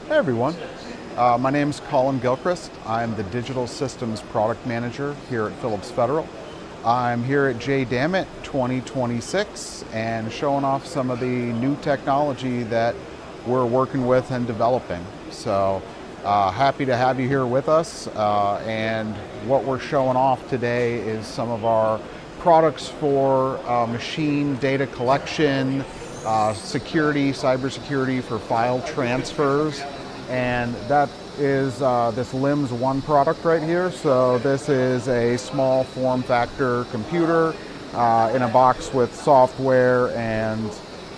Hey everyone, my name is Colin Gilchrist. I'm the Digital Systems Product Manager here at Philips Federal. I'm here at JDAMMIT 2026 and showing off some of the new technology that we're working with and developing. So happy to have you here with us, and what we're showing off today is some of our products for machine data collection, security, cybersecurity for file transfers, and that is this LIMS 1 product right here. So this is a small form factor computer in a box with software and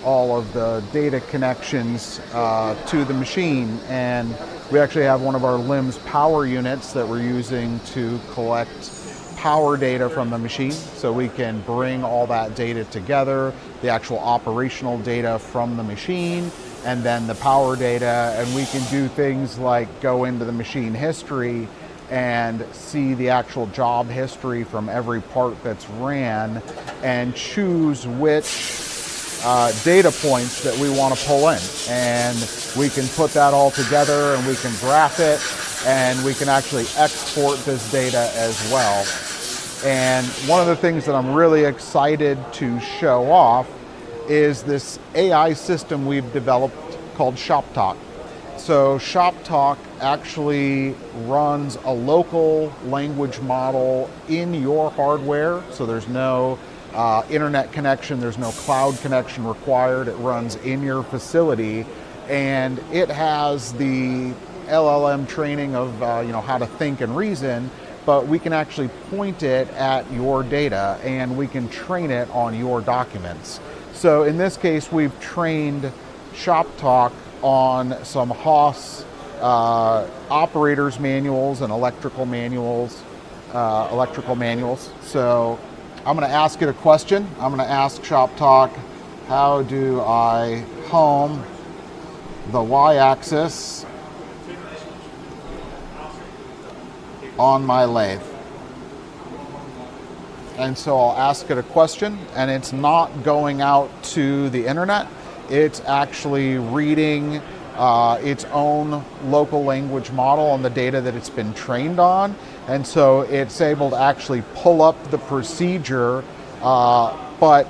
all of the data connections to the machine. And we actually have one of our LIMS power units that we're using to collect power data from the machine, so we can bring all that data together, the actual operational data from the machine, and then the power data, and we can do things like go into the machine history and see the actual job history from every part that's ran and choose which data points that we want to pull in. And we can put that all together and we can graph it, and we can actually export this data as well. And one of the things that I'm really excited to show off is this AI system we've developed called ShopTalk. So ShopTalk actually runs a local language model in your hardware. So there's no internet connection, there's no cloud connection required. It runs in your facility, and it has the LLM training of how to think and reason, but we can actually point it at your data and we can train it on your documents. So in this case, we've trained ShopTalk on some Haas operators manuals and electrical manuals. So I'm going to ask it a question. I'm going to ask ShopTalk, how do I home the y-axis on my lathe? And so I'll ask it a question, and it's not going out to the internet. It's actually reading its own local language model on the data that it's been trained on. And so it's able to actually pull up the procedure. But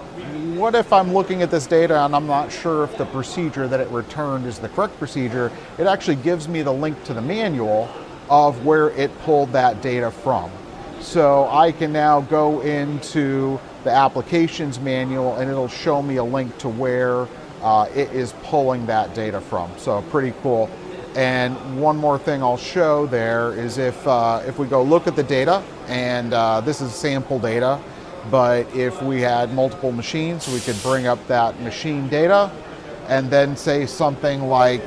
what if I'm looking at this data and I'm not sure if the procedure that it returned is the correct procedure? It actually gives me the link to the manual of where it pulled that data from. So I can now go into the applications manual and it'll show me a link to where it is pulling that data from. So pretty cool. And one more thing I'll show there is if we go look at the data, and this is sample data, but if we had multiple machines, we could bring up that machine data and then say something like,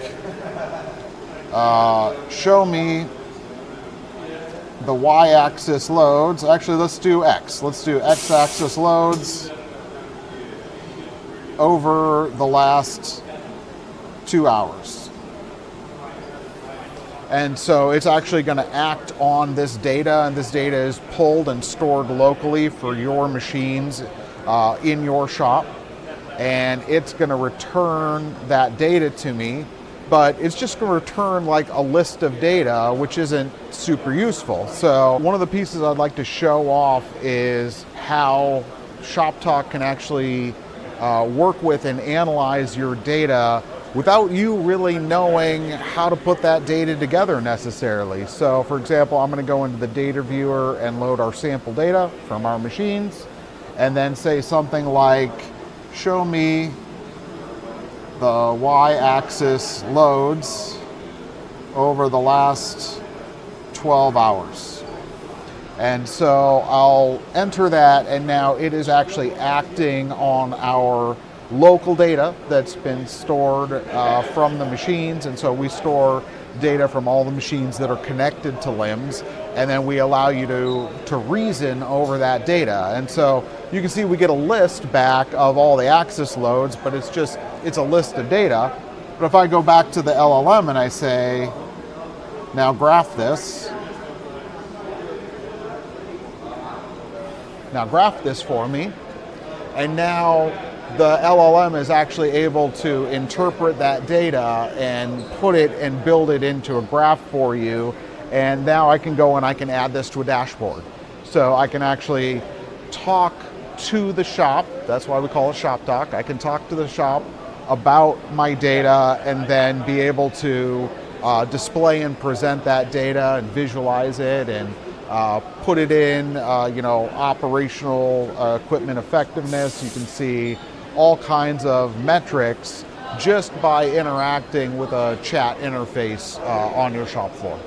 show me the y-axis loads. Actually, let's do x. Let's do x-axis loads over the last 2 hours. And so it's actually going to act on this data, and this data is pulled and stored locally for your machines in your shop. And it's going to return that data to me, but it's just going to return like a list of data, which isn't super useful. So one of the pieces I'd like to show off is how ShopTalk can actually work with and analyze your data without you really knowing how to put that data together necessarily. So for example, I'm going to go into the data viewer and load our sample data from our machines, and then say something like, show me the y-axis loads over the last 12 hours. And so I'll enter that, and now it is actually acting on our local data that's been stored from the machines. And so we store data from all the machines that are connected to LIMS, and then we allow you to reason over that data. And so you can see we get a list back of all the axis loads, but it's a list of data. But if I go back to the LLM and I say, now graph this, for me, and now the LLM is actually able to interpret that data and put it and build it into a graph for you. And now I can go and I can add this to a dashboard. So I can actually talk to the shop. That's why we call it Shop Talk. I can talk to the shop about my data and then be able to display and present that data and visualize it and put it in, operational equipment effectiveness. You can see all kinds of metrics just by interacting with a chat interface on your shop floor.